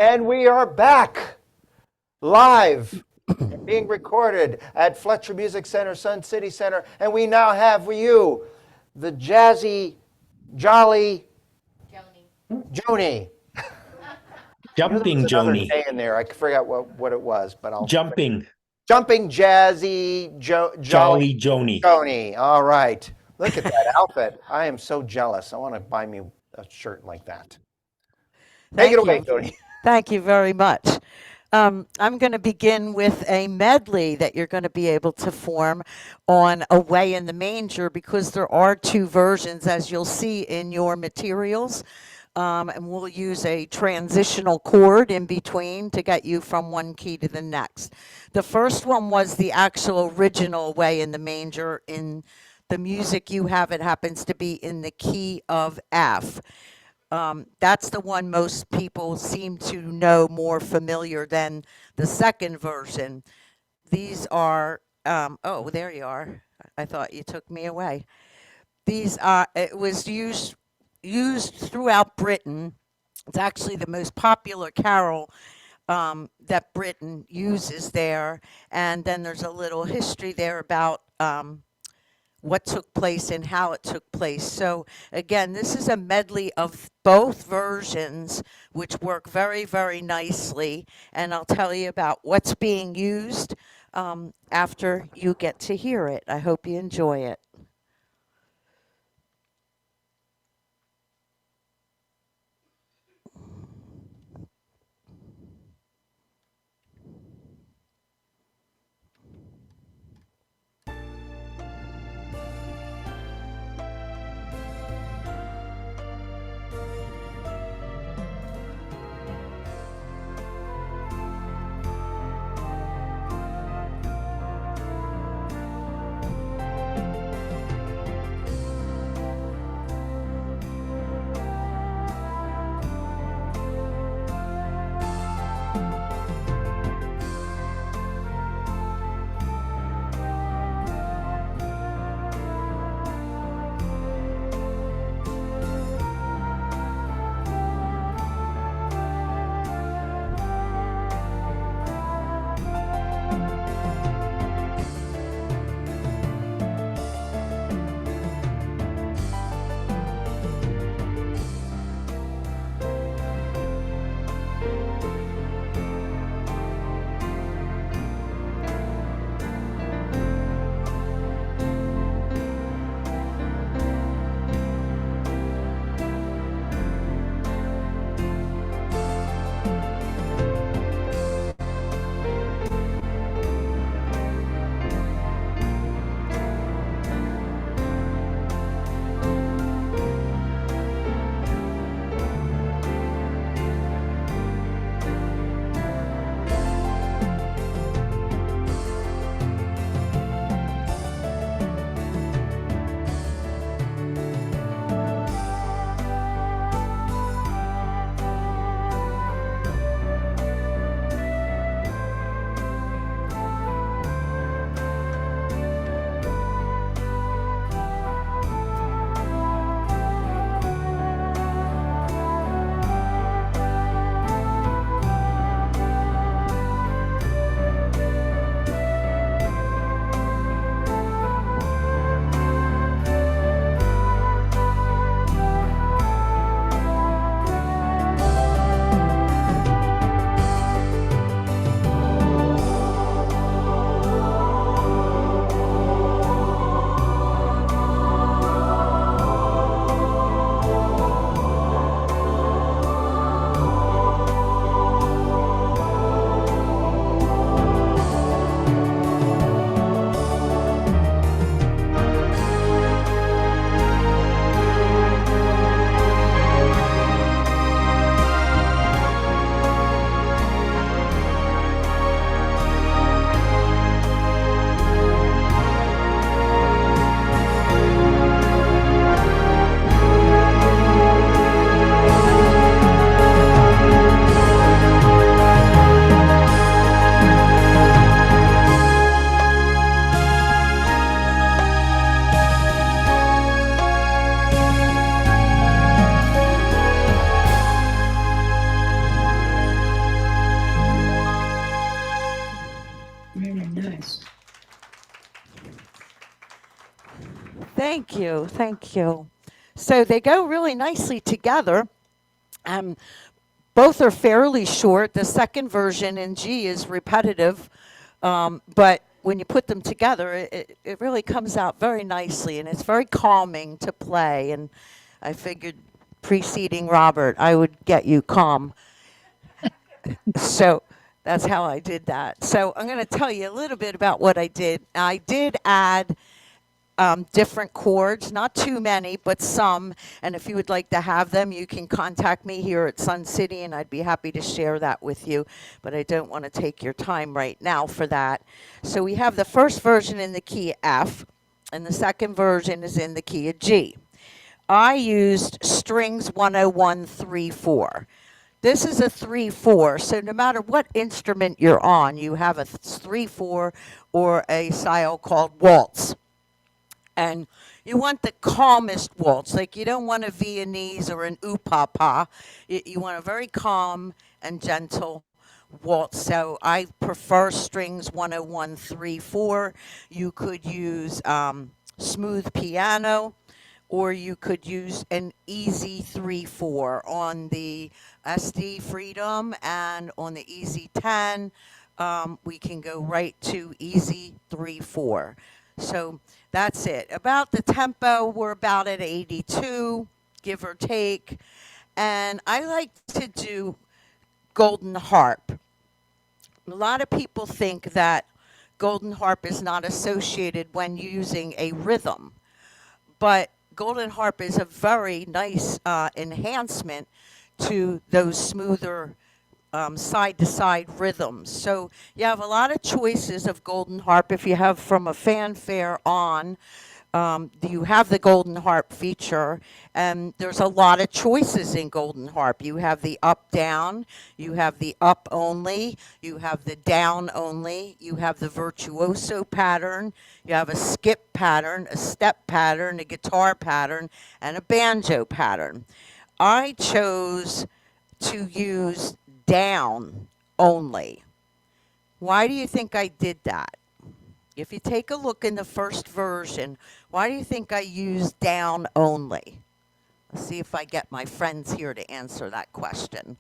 And we are back live and being recorded at Fletcher Music Center, Sun City Center. And we now have for you the jazzy, jolly Joanie. I knew there was Jumping another Joni. J in there. I forgot what it was, but I'll. Jumping. Jumping jazzy, jolly Jolly Joni. Joanie. All right. Look at that outfit. I am so jealous. I want to buy me a shirt like that. Take it Thank away, you. Joanie. Thank you very much. I'm going to begin with a medley that you're going to be able to form on Away in the Manger because there are two versions, as you'll see in your materials. And we'll use a transitional chord in between to get you from one key to the next. The first one was the actual original Away in the Manger. In the music you have, it happens to be in the key of F. That's the one most people seem to know more familiar than the second version. These are, oh, there you are. I thought you took me away. These are, it was used throughout Britain. It's actually the most popular carol that Britain uses there. And then there's a little history there about what took place and how it took place. So again, this is a medley of both versions, which work very, very nicely. And I'll tell you about what's being used after you get to hear it. I hope you enjoy it. Thank you. Thank you. So they go really nicely together. Um, Both are fairly short. The second version in G is repetitive, but when you put them together, it really comes out very nicely, and it's very calming to play. And I figured, preceding Robert, I would get you calm. So that's how I did that. So I'm going to tell you a little bit about what I did. I did add different chords, not too many, but some. And if you would like to have them, you can contact me here at Sun City, and I'd be happy to share that with you. But I don't want to take your time right now for that. So we have the first version in the key F, and the second version is in the key of G. I used strings 101, 3, 4. This is a 3/4, so no matter what instrument you're on, you have a 3/4 or a style called waltz. And you want the calmest waltz. Like you don't want a Viennese or an oopapa. You want a very calm and gentle waltz. So I prefer strings 101, 3, 4. You could use smooth piano, or you could use an easy 3/4 on the SD Freedom, and on the Easy 10. We can go right to easy 3/4. So that's it. About the tempo, we're about at 82, give or take. And I like to do golden harp. A lot of people think that golden harp is not associated when using a rhythm, but golden harp is a very nice enhancement to those smoother side to side rhythms. So you have a lot of choices of golden harp. If you have from a fanfare on, you have the golden harp feature, and there's a lot of choices in golden harp. You have the up down, you have the up only, you have the down only, you have the virtuoso pattern, you have a skip pattern, a step pattern, a guitar pattern, and a banjo pattern. I chose to use down only. Why do you think I did that? If you take a look in the first version, why do you think I used down only? Let's see if I get my friends here to answer that question.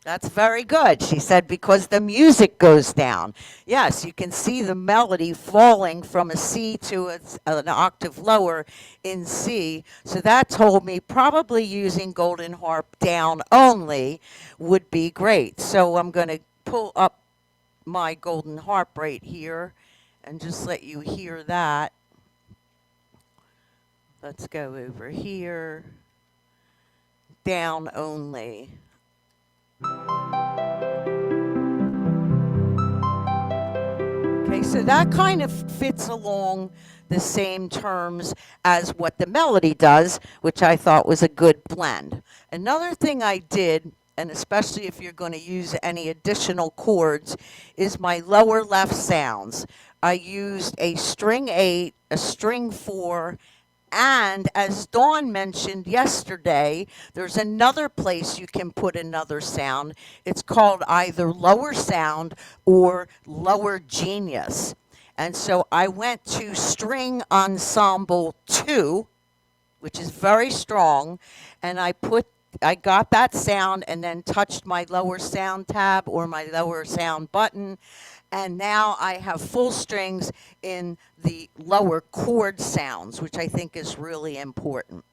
That's very good. She said because the music goes down. Yes, you can see the melody falling from a C to an octave lower in C. So that told me probably using golden harp down only would be great. So I'm going to pull up my golden harp right here and just let you hear that. Let's go over here. Down only. Okay, so that kind of fits along the same terms as what the melody does, which I thought was a good blend. Another thing I did, and especially if you're going to use any additional chords, is my lower left sounds. I used a string 8, a string 4, and as Dawn mentioned yesterday, there's another place you can put another sound. It's called either lower sound or lower genius. And so I went to string ensemble 2, which is very strong, and I got that sound and then touched my lower sound tab or my lower sound button, and now I have full strings in the lower chord sounds, which I think is really important.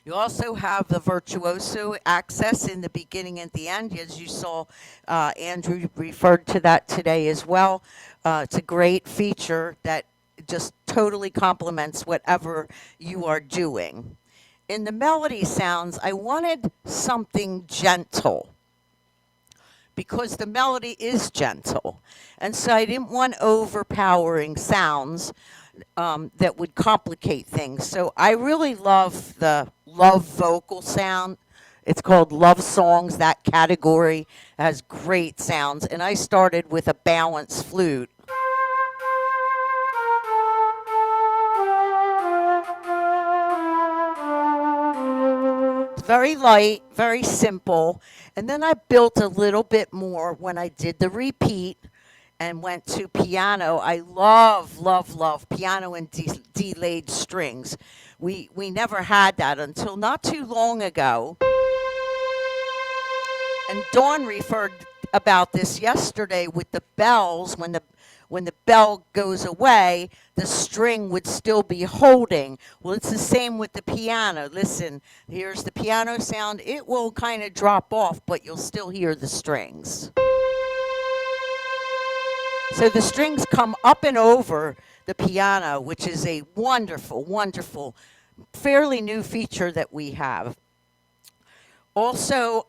You also have the virtuoso access in the beginning and the end, as you saw. Andrew referred to that today as well. It's a great feature that just totally complements whatever you are doing. In the melody sounds, I wanted something gentle because the melody is gentle. And so I didn't want overpowering sounds that would complicate things. So I really love the love vocal sound. It's called love songs. That category has great sounds. And I started with a balanced flute. Very light, very simple. And then I built a little bit more when I did the repeat and went to piano. I love, love, love piano and delayed strings. We never had that until not too long ago. And Dawn referred about this yesterday with the bells. When the bell goes away, the string would still be holding. Well, it's the same with the piano. Listen, here's the piano sound. It will kind of drop off, but you'll still hear the strings. So the strings come up and over the piano, which is a wonderful, wonderful, fairly new feature that we have. Also,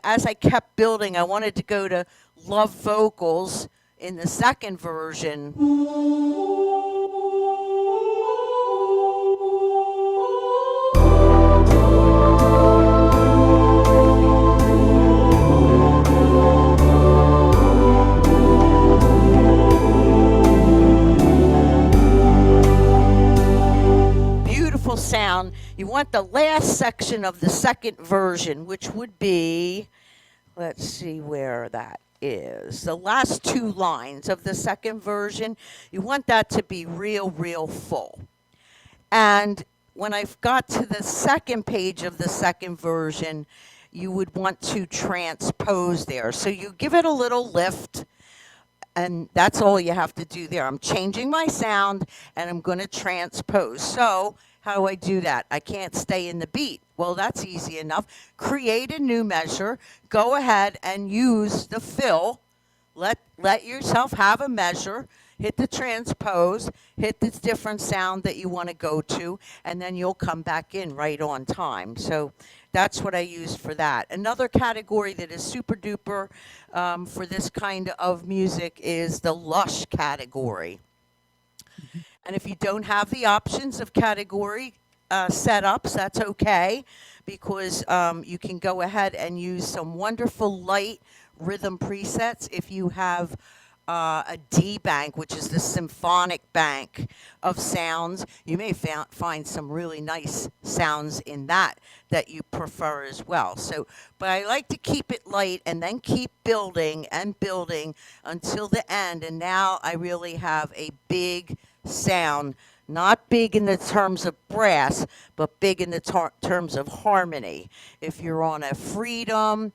as I kept building, I wanted to go to love vocals in the second version. Beautiful sound. You want the last section of the second version, which would be, let's see where that is. The last two lines of the second version, you want that to be real, real full. And when I've got to the second page of the second version, you would want to transpose there. So you give it a little lift, and that's all you have to do there. I'm changing my sound, and I'm going to transpose. So how do I do that? I can't stay in the beat. Well, that's easy enough. Create a new measure. Go ahead and use the fill. Let yourself have a measure. Hit the transpose. Hit the different sound that you want to go to, and then you'll come back in right on time. So that's what I use for that. Another category that is super duper for this kind of music is the lush category. And if you don't have the options of category setups, that's okay, because you can go ahead and use some wonderful light rhythm presets. If you have a D bank, which is the symphonic bank of sounds, you may find some really nice sounds in that you prefer as well. So, but I like to keep it light and then keep building and building until the end. And now I really have a big sound, not big in the terms of brass, but big in the terms of harmony. If you're on a Freedom,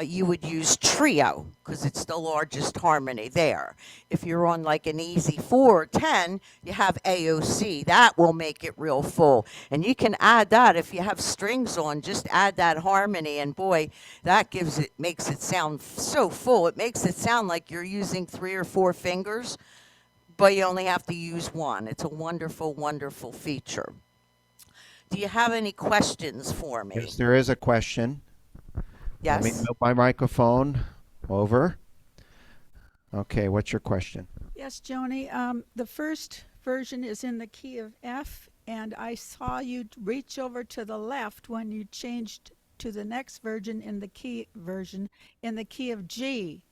you would use trio because it's the largest harmony there. If you're on like an Easy 4 or 10, you have AOC. That will make it real full. And you can add that if you have strings on, just add that harmony, and boy, that makes it sound so full. It makes it sound like you're using 3 or 4 fingers, but you only have to use one. It's a wonderful, wonderful feature. Do you have any questions for me? Yes, there is a question. Yes. Let me move my microphone over. Okay, what's your question? Yes, Joanie. The first version is in the key of F, and I saw you reach over to the left when you changed to the next version in the key of G.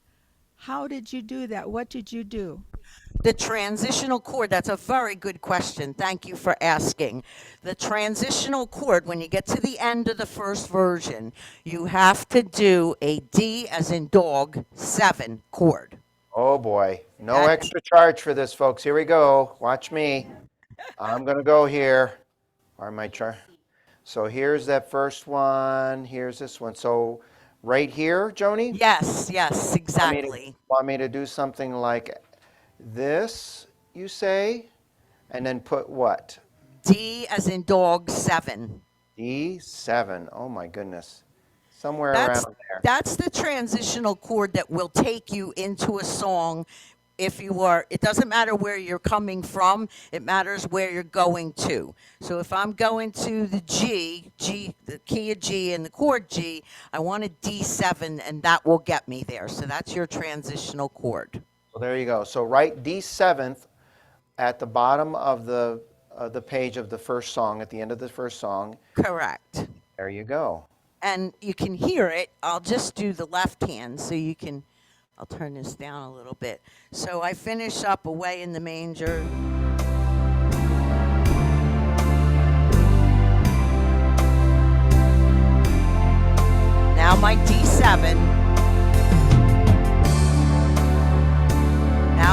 How did you do that? What did you do? The transitional chord, that's a very good question. Thank you for asking. The transitional chord, when you get to the end of the first version, you have to do a D as in dog 7 chord. Oh boy, no extra charge for this, folks. Here we go. Watch me. I'm going to go here. Or my chart. So here's that first one. Here's this one. So right here, Joanie? Yes, exactly. Want me to do something like this, you say? And then put what? D as in dog 7. D7. Oh my goodness. Somewhere That's, around there. that's the transitional chord that will take you into a song. If you are, it doesn't matter where you're coming from, it matters where you're going to. So if I'm going to the G, the key of G and the chord G, I want a D7, and that will get me there. So that's your transitional chord. So there you go. So write D7th at the bottom of the page of the first song, at the end of the first song. Correct. There you go. And you can hear it. I'll just do the left hand so you can, I'll turn this down a little bit. So I finish up Away in the Manger. Now my D7.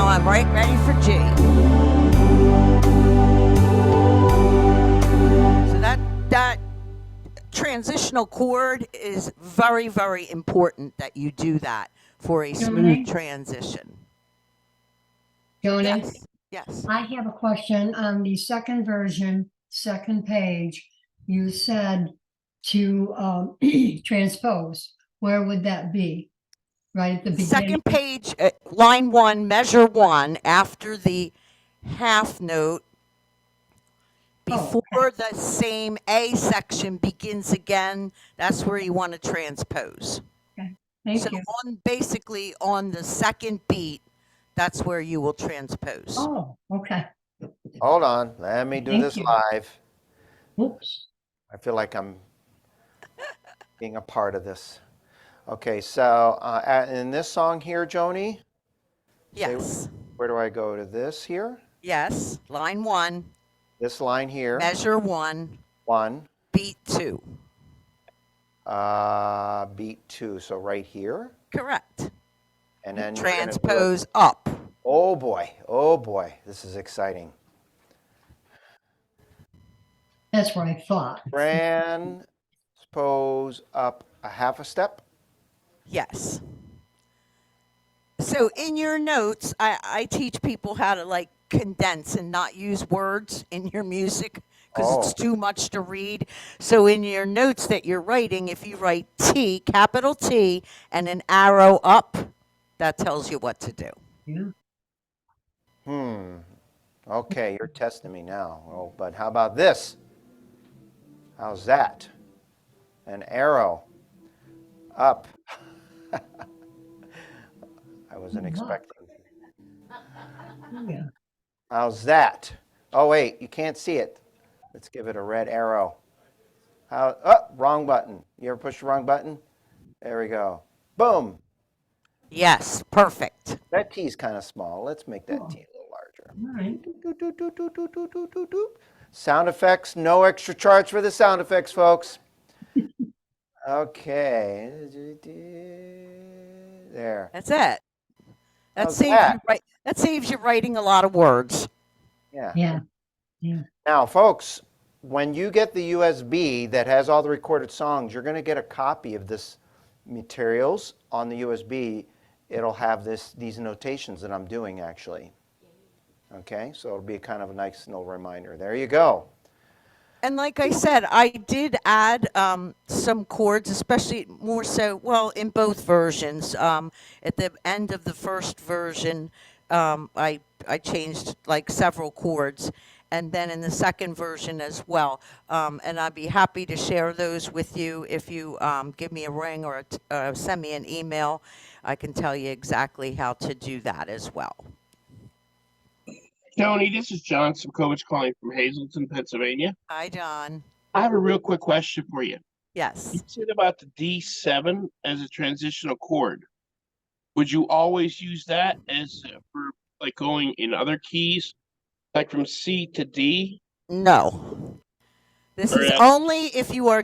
now I'm right ready for G. So that transitional chord is very, very important that you do that for a smooth Joanie? transition. Joanie, Yes. Yes. I have a question on the second version, second page. You said to transpose. Where would that be? Right at the beginning? Second page, line 1, measure 1, after the half note, Oh, before the same A section begins again, that's where you want to transpose. okay. Thank So you. basically on the second beat, that's where you will transpose. Oh, okay. Hold on. Let me do Thank this you. live. Oops. I feel like I'm being a part of this. Okay, so in this song here, Joanie, say, Yes. where do I go to this here? Yes. Line 1, This line here, measure 1, 1, beat 2. beat 2. So right here, Correct. and then you're gonna do it. Transpose up. Oh boy, this is exciting. That's what I thought. Transpose up a half a step. Yes. So in your notes, I teach people how to like condense and not use words in your music because Oh. it's too much to read. So in your notes that you're writing, if you write T, capital T, and an arrow up, that tells you what to do. Yeah. Okay, you're testing me now. Oh, but how about this? How's that? An arrow up. I wasn't expecting. Yeah. How's that? Oh wait, you can't see it. Let's give it a red arrow. How? Oh, wrong button. You ever push the wrong button? There we go. Boom. Yes, perfect. That T is kind of small. Let's make that T a little larger. All right. Doot, doot, doot, doot, doot, doot, doot, doot, doot. Sound effects, no extra charge for the sound effects, folks. Okay. There. That's it. That How's saves that? you that saves you writing a lot of words. Yeah. Yeah. Yeah. Now, folks, when you get the USB that has all the recorded songs, you're going to get a copy of this materials on the USB. It'll have these notations that I'm doing actually. Okay, so it'll be kind of a nice little reminder. There you go. And like I said, I did add some chords, especially more so, well, in both versions. At the end of the first version, I changed like several chords, and then in the second version as well. And I'd be happy to share those with you if you give me a ring or send me an email. I can tell you exactly how to do that as well. Joanie, this is John Simkovich calling from Hazleton, Pennsylvania. Hi, John. I have a real quick question for you. Yes. You said about the D7 as a transitional chord. Would you always use that as for like going in other keys, like from C to D? No. This Or is only if you are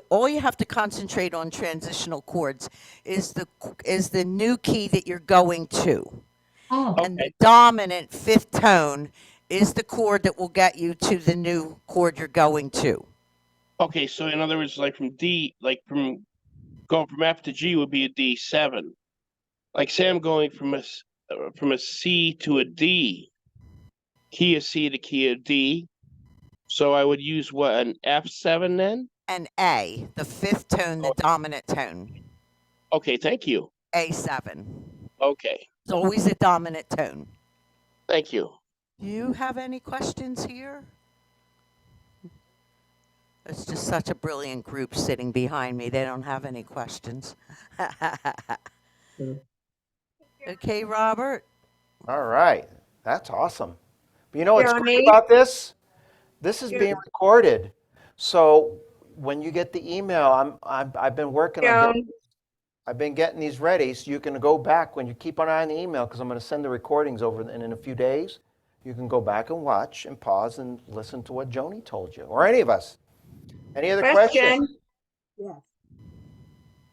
all you have to concentrate on transitional chords is the new key that you're going to. Oh, And the Okay. dominant fifth tone is the chord that will get you to the new chord you're going to. Okay, so in other words, like from D, like from going from F to G would be a D7. Like say I'm going from a C to a D, key of C to key of D. So I would use what, an F7 then? And A, the fifth tone, the dominant tone. Okay, thank you. A7. Okay, It's always a dominant tone. thank you. Do you have any questions here? It's just such a brilliant group sitting behind me. They don't have any questions. Okay, Robert? All right, that's awesome. But you know what's great Joanie? about this? This is being recorded. So when you get the email, I've been working on Joan, I've been getting these ready, so you can go back when you keep an eye on the email, because I'm going to send the recordings over in a few days. You can go back and watch and pause and listen to what Joanie told you, or any of us. Any other questions?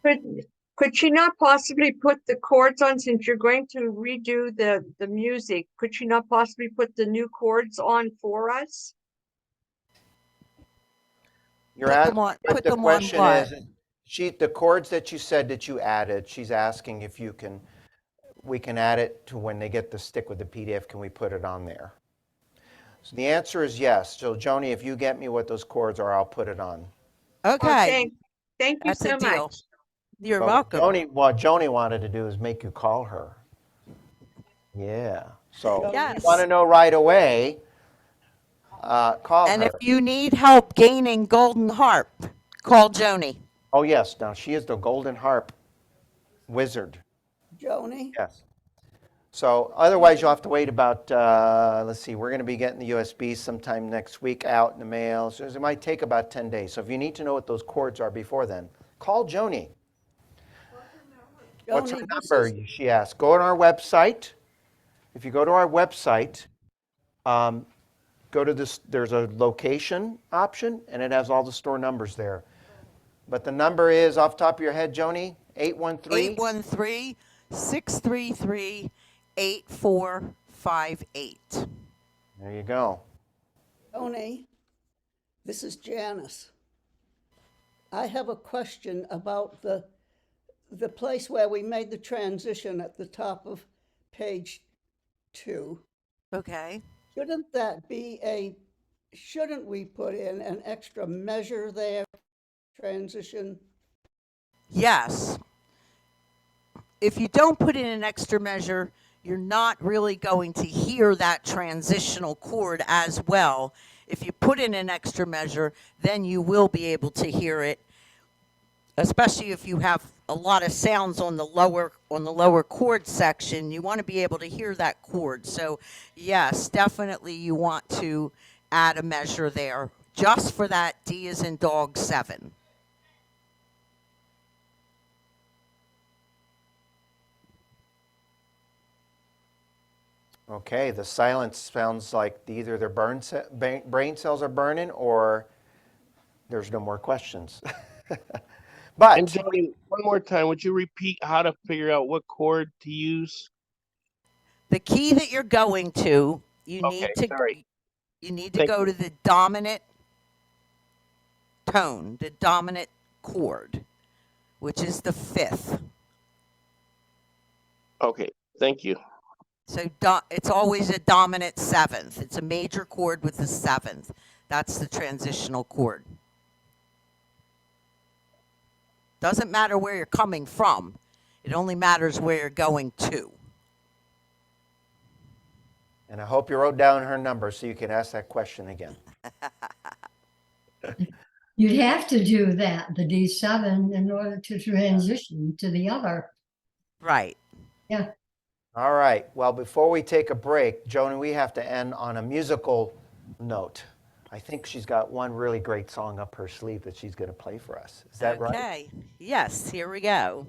question. Could Could she not possibly put the chords on, since you're going to redo the music? Could she not possibly put the new chords on for us? You're Put them asking on, what put the them on question what? is. The chords that you said that you added, she's asking if we can add it to when they get the stick with the PDF, can we put it on there? So the answer is yes. So Joni, if you get me what those chords are, I'll put it on. Okay, Thank you that's a so deal. much. You're But welcome. what Joni wanted to do is make you call her. Yeah. So if you Yes. want to know right away, call And if her. you need help gaining golden harp, call Joanie. Oh, yes. Now, she is the golden harp wizard. Joni, Yes. So otherwise, you'll have to wait about, let's see, we're going to be getting the USB sometime next week out in the mail. So it might take about 10 days. So if you need to know what those chords are before then, call Joni. What's her Joni, this number? is, She asked. Go on our website. If you go to our website, go to this, there's a location option, and it has all the store numbers there. But the number is, off the top of your head, Joni, 813? 813-633-8458. There you go. Joni, this is Janice. I have a question about the place where we made the transition at the top of page 2. Okay. Shouldn't we put in an extra measure there, transition? Yes. If you don't put in an extra measure, you're not really going to hear that transitional chord as well. If you put in an extra measure, then you will be able to hear it, especially if you have a lot of sounds on the lower chord section. You want to be able to hear that chord. So yes, definitely you want to add a measure there just for that D as in dog 7. Okay, the silence sounds like either their brain cells are burning or there's no more questions. And But Joni, one more time, would you repeat how to figure out what chord to use? The key that you're going to, you Okay, need to sorry. you need to Thank go you. to the dominant tone, the dominant chord, which is the 5th. Okay, thank you. So it's always a dominant 7th. It's a major chord with the 7th. That's the transitional chord. Doesn't matter where you're coming from. It only matters where you're going to. and I hope you wrote down her number so you can ask that question again. You'd have to do that, the D7, in order to transition to the other. Right. Yeah. All right. Well, before we take a break, Joni, we have to end on a musical note. I think she's got one really great song up her sleeve that she's going to play for us. Is that right? Okay. Yes, here we go.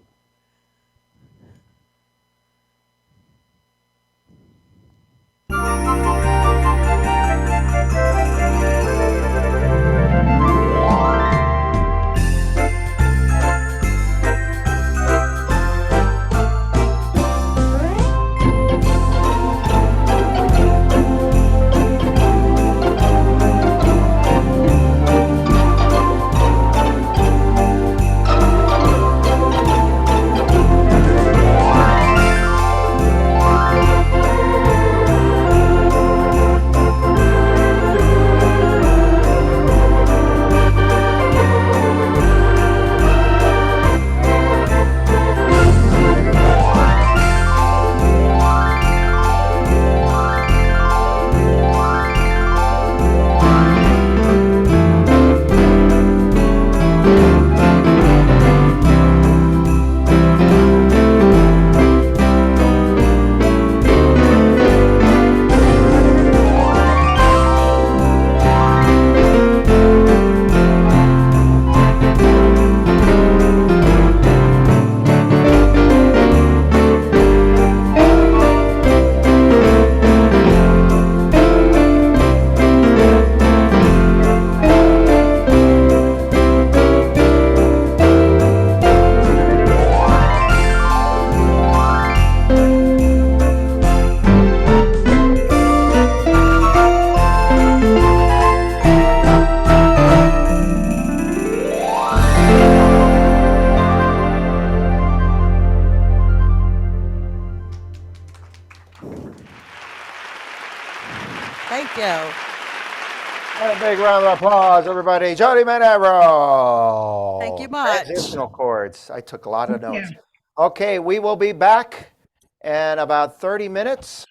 Thank you. And a big round of applause, everybody. Joanie Manero. Thank you much. Transitional chords. I took a lot of Yeah. notes. Okay, we will be back in about 30 minutes.